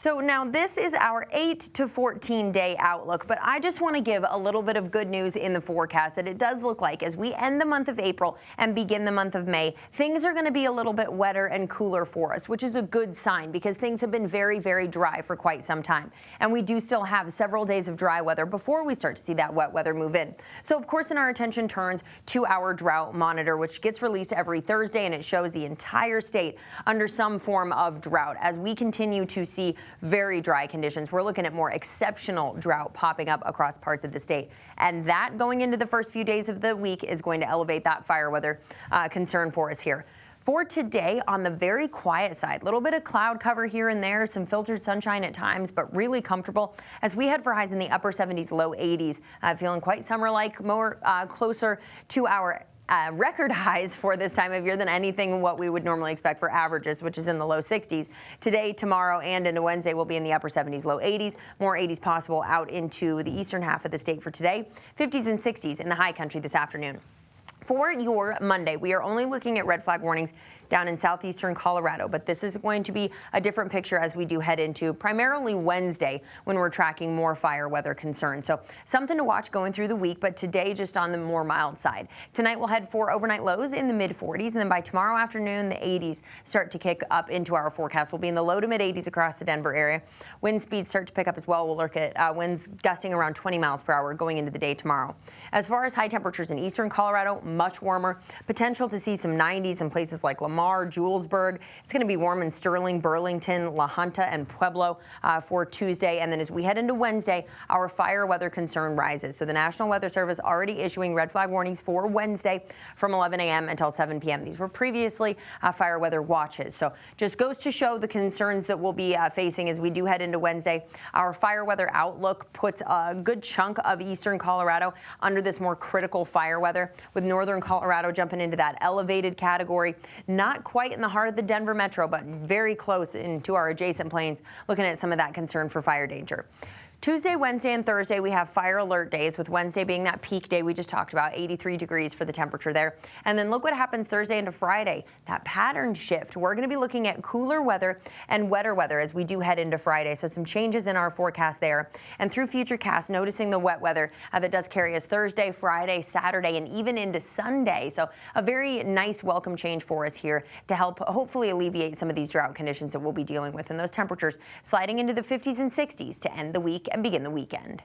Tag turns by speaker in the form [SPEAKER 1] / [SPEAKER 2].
[SPEAKER 1] So now this is our 8 to 14 day outlook, but I just want to give a little bit of good news in the forecast that it does look like as we end the month of April and begin the month of May, things are going to be a little bit wetter and cooler for us, which is a good sign because things have been very, very dry for quite some time. And we do still have several days of dry weather before we start to see that wet weather move in. So of course, then our attention turns to our drought monitor, which gets released every Thursday, and it shows the entire state under some form of drought. As we continue to see very dry conditions, we're looking at more exceptional drought popping up across parts of the state. And that going into the first few days of the week is going to elevate that fire weather concern for us here. For today, on the very quiet side, a little bit of cloud cover here and there, some filtered sunshine at times, but really comfortable as we head for highs in the upper 70s, low 80s, feeling quite summer-like, more closer to our record highs for this time of year than anything what we would normally expect for averages, which is in the low 60s. Today, tomorrow, and into Wednesday, we'll be in the upper 70s, low 80s. More 80s possible out into the eastern half of the state for today. 50s and 60s in the high country this afternoon. For your Monday, we are only looking at red flag warnings down in southeastern Colorado, but this is going to be a different picture as we do head into primarily Wednesday when we're tracking more fire weather concerns. So something to watch going through the week, but today just on the more mild side. Tonight we'll head for overnight lows in the mid 40s, and then by tomorrow afternoon, the 80s start to kick up into our forecast. We'll be in the low to mid 80s across the Denver area. Wind speeds start to pick up as well. We'll look at winds gusting around 20 miles per hour going into the day tomorrow. As far as high temperatures in eastern Colorado, much warmer. Potential to see some 90s in places like Lamar, Julesburg. It's going to be warm in Sterling, Burlington, La Junta, and Pueblo for Tuesday. And then as we head into Wednesday, our fire weather concern rises. So the National Weather Service already issuing red flag warnings for Wednesday from 11 a.m. until 7 p.m. These were previously fire weather watches. So just goes to show the concerns that we'll be facing as we do head into Wednesday. Our fire weather outlook puts a good chunk of eastern Colorado under this more critical fire weather, with northern Colorado jumping into that elevated category. Not quite in the heart of the Denver metro, but very close into our adjacent plains, looking at some of that concern for fire danger. Tuesday, Wednesday, and Thursday, we have fire alert days, with Wednesday being that peak day we just talked about, 83 degrees for the temperature there. And then look what happens Thursday into Friday, that pattern shift. We're going to be looking at cooler weather and wetter weather as we do head into Friday. So some changes in our forecast there. And through Futurecast, noticing the wet weather that does carry us Thursday, Friday, Saturday, and even into Sunday. So a very nice welcome change for us here to help hopefully alleviate some of these drought conditions that we'll be dealing with, and those temperatures sliding into the 50s and 60s to end the week and begin the weekend.